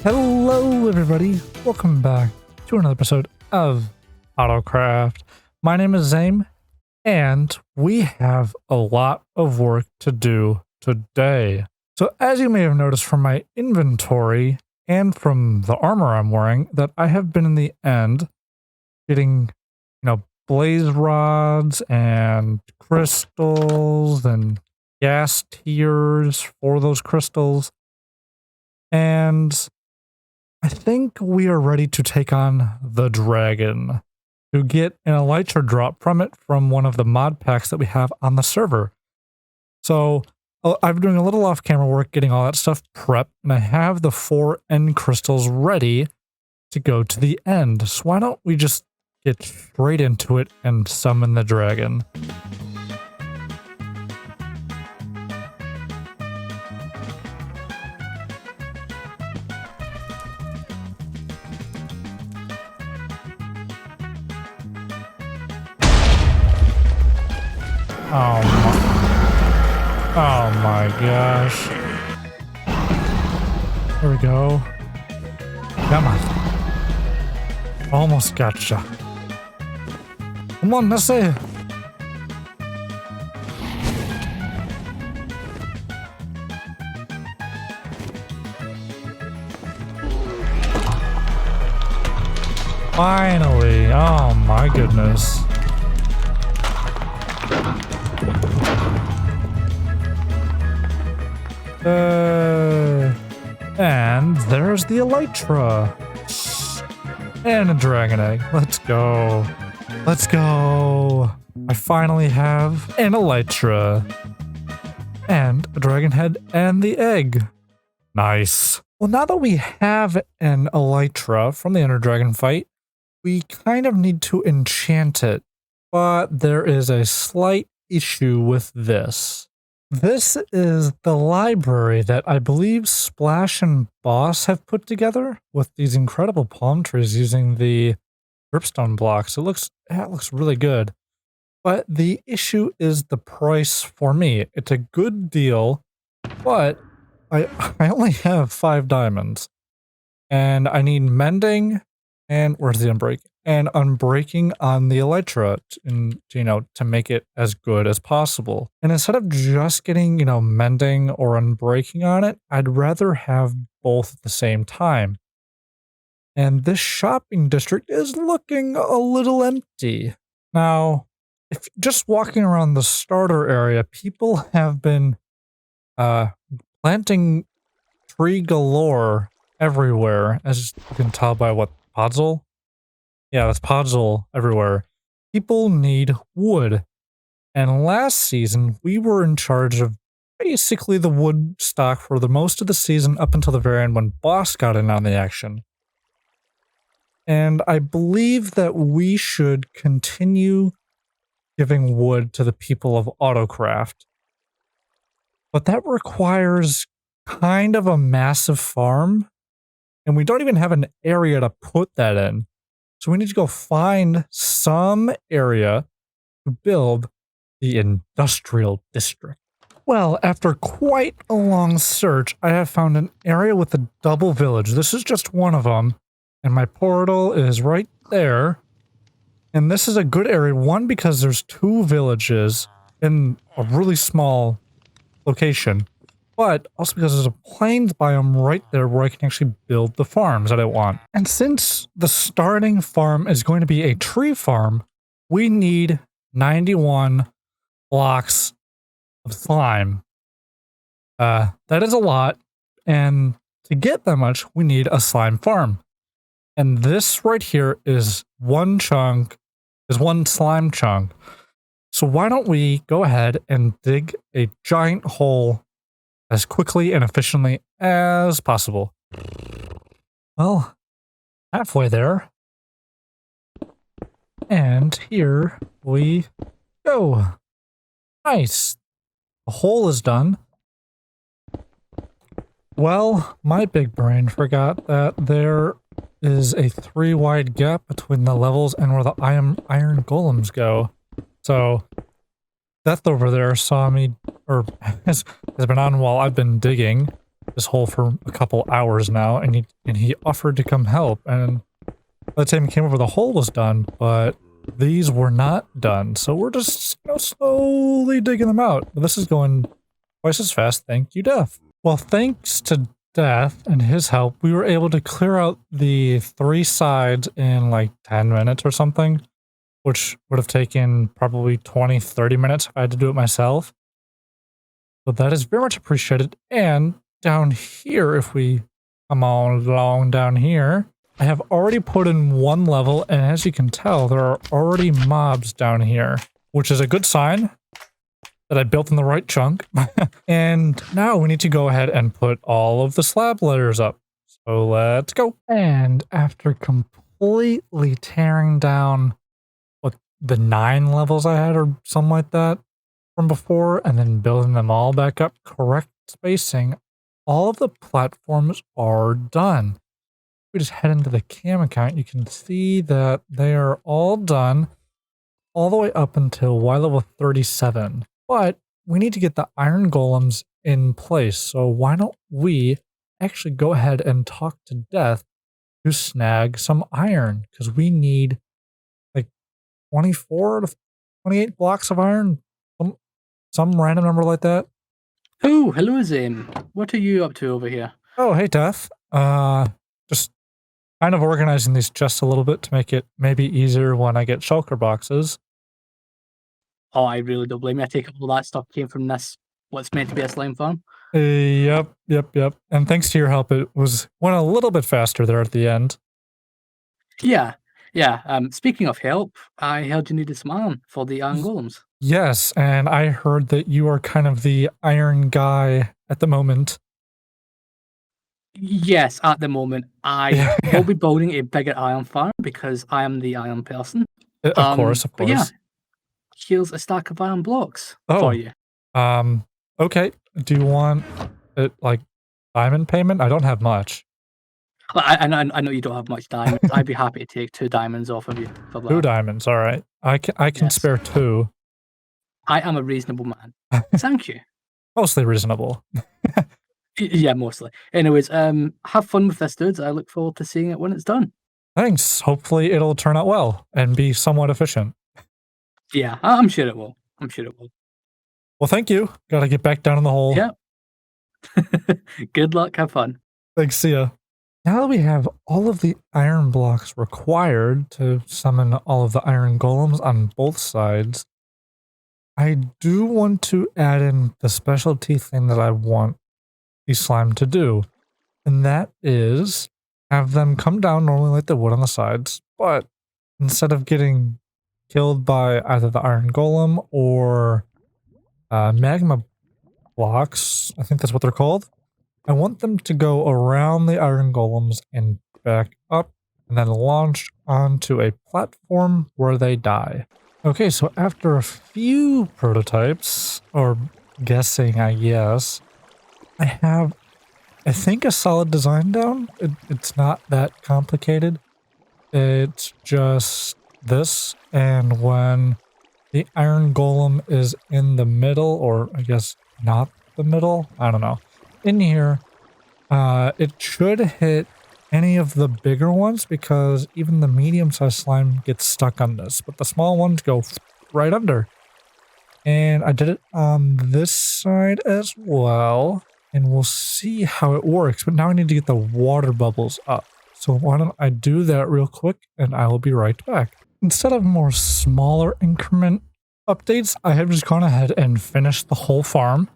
Hello everybody, welcome back to another episode of Autocraft. My name is Zame, and we have a lot of work to do today. So as you may have noticed from my inventory and from the armor I'm wearing, that I have been in the end getting, blaze rods and crystals and gas tiers for those crystals. And I think we are ready to take on the dragon to get an elytra drop from it from one of the mod packs that we have on the server. So I've been doing a little off-camera work getting all that stuff prepped, and I have the 4 end crystals ready to go to the end. So why don't we just get straight into it and summon the dragon? Oh my gosh. There we go. Come on. Almost gotcha. Come on, let's say. Finally. Oh my goodness. And there's the elytra. And a dragon egg. Let's go. Let's go. I finally have an elytra. And a dragon head and the egg. Nice. Well, now that we have an elytra from the Ender Dragon fight, we kind of need to enchant it. But there is a slight issue with this. This is the library that I believe Splash and Boss have put together with these incredible palm trees using the dripstone blocks. It looks really good. But the issue is the price for me. It's a good deal, but I only have 5 diamonds. And I need mending and where's the unbreaking? And unbreaking on the elytra to make it as good as possible. And instead of just getting, mending or unbreaking on it, I'd rather have both at the same time. And this shopping district is looking a little empty. Now, if just walking around the starter area, people have been planting tree galore everywhere, as you can tell by what Podzol? Yeah, that's Podzol everywhere. People need wood. And last season, we were in charge of basically the wood stock for the most of the season up until the very end when Boss got in on the action. And I believe that we should continue giving wood to the people of Autocraft. But that requires kind of a massive farm. And we don't even have an area to put that in. So we need to go find some area to build the industrial district. Well, after quite a long search, I have found an area with a double village. This is just one of them. And my portal is right there. And this is a good area. One, because there's 2 villages in a really small location. But also because there's a plains biome right there where I can actually build the farms that I want. And since the starting farm is going to be a tree farm, we need 91 blocks of slime. That is a lot. And to get that much, we need a slime farm. And this right here is one slime chunk. So why don't we go ahead and dig a giant hole as quickly and efficiently as possible. Well, halfway there. And here we go. Nice. The hole is done. Well, my big brain forgot that there is a 3 wide gap between the levels and where the iron golems go. So Death over there saw me, or has been on while I've been digging. this hole for a couple hours now, and he offered to come help, and by the time he came over, the hole was done, but these were not done, so we're just, you know, slowly digging them out. But this is going twice as fast, thank you, Death. Well, thanks to Death and his help, we were able to clear out the 3 sides in like 10 minutes or something, which would have taken probably 20-30 minutes if I had to do it myself. So that is very much appreciated. And down here, if we come on along down here, I have already put in 1 level, and as you can tell, there are already mobs down here, which is a good sign that I built in the right chunk. And now we need to go ahead and put all of the slab layers up. So let's go. And after completely tearing down what the 9 levels I had or something like that from before, and then building them all back up, correct spacing, all of the platforms are done. We just head into the cam account, you can see that they are all done all the way up until Y level 37. But we need to get the iron golems in place, so why don't we actually go ahead and talk to Death to snag some iron, because we need like 24 to 28 blocks of iron, some random number like that. Oh, hello Zim. What are you up to over here? Oh, hey Death. Just kind of organizing these chests a little bit to make it maybe easier when I get shulker boxes. Oh, I really don't blame you. I take it all that stuff came from this, what's meant to be a slime farm. Yep. And thanks to your help, it went a little bit faster there at the end. Yeah. Speaking of help, I heard you needed some iron for the iron golems. Yes, and I heard that you are kind of the iron guy at the moment. Yes, at the moment, I will be building a bigger iron farm because I am the iron person. Of course. But yeah, here's a stack of iron blocks for you. Okay. Do you want it like diamond payment? I don't have much. I know you don't have much diamonds. I'd be happy to take 2 diamonds off of you for that. 2 diamonds, all right. I can spare 2. I am a reasonable man. Thank you. Mostly reasonable. Yeah, mostly. Anyways, have fun with this, dudes. I look forward to seeing it when it's done. Thanks. Hopefully it'll turn out well and be somewhat efficient. Yeah, I'm sure it will. Well, thank you. Gotta get back down in the hole. Yeah. Good luck. Have fun. Thanks. See ya. Now that we have all of the iron blocks required to summon all of the iron golems on both sides, I do want to add in the specialty thing that I want the slime to do, and that is have them come down normally like they would on the sides, but instead of getting killed by either the iron golem or magma blocks, I think that's what they're called, I want them to go around the iron golems and back up and then launch onto a platform where they die. Okay, so after a few prototypes, or guessing I guess, I have, I think, a solid design down. It's not that complicated. It's just this, and when the iron golem is in the middle, or I guess not the middle, I don't know, in here, it should hit any of the bigger ones, because even the medium-sized slime gets stuck on this, but the small ones go right under. And I did it on this side as well, and we'll see how it works, but now I need to get the water bubbles up. So why don't I do that real quick, and I will be right back. Instead of more smaller increment updates, I have just gone ahead and finished the whole farm.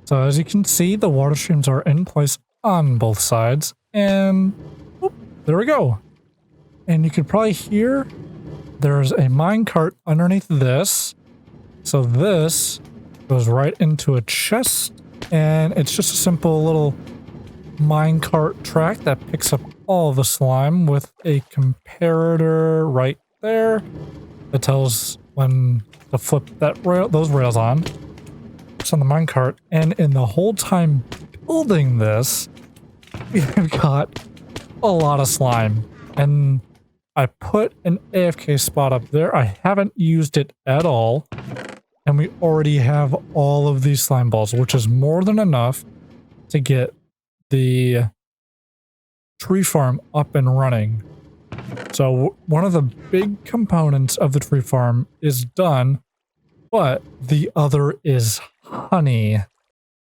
So as you can see, the water streams are in place on both sides, and whoop, there we go. And you can probably hear there's a minecart underneath this. So this goes right into a chest, and it's just a simple little minecart track that picks up all the slime with a comparator right there that tells when to flip that those rails on. It's on the minecart, and in the whole time building this, we've got a lot of slime, and I put an AFK spot up there. I haven't used it at all, and we already have all of these slime balls, which is more than enough to get the tree farm up and running. So one of the big components of the tree farm is done, but the other is honey.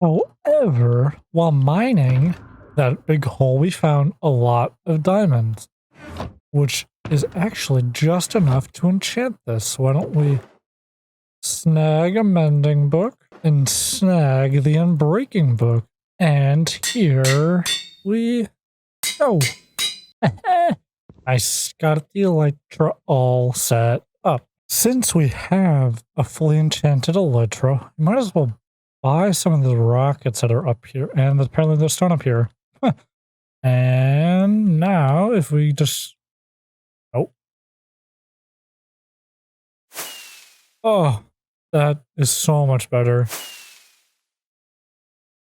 However, while mining that big hole, we found a lot of diamonds, which is actually just enough to enchant this. Why don't we snag a mending book and snag the unbreaking book? And here we go. I got the Elytra all set up. Since we have a fully enchanted Elytra, we might as well buy some of the rockets that are up here. And apparently there's stone up here. And now if we just... Oh, that is so much better.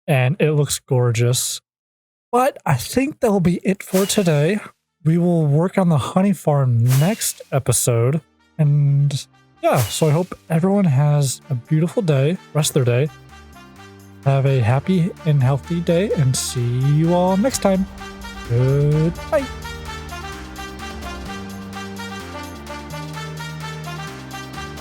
And it looks gorgeous. But I think that'll be it for today. We will work on the honey farm next episode. And yeah, so I hope everyone has a beautiful day, rest of their day. Have a happy and healthy day, and see you all next time. Goodbye.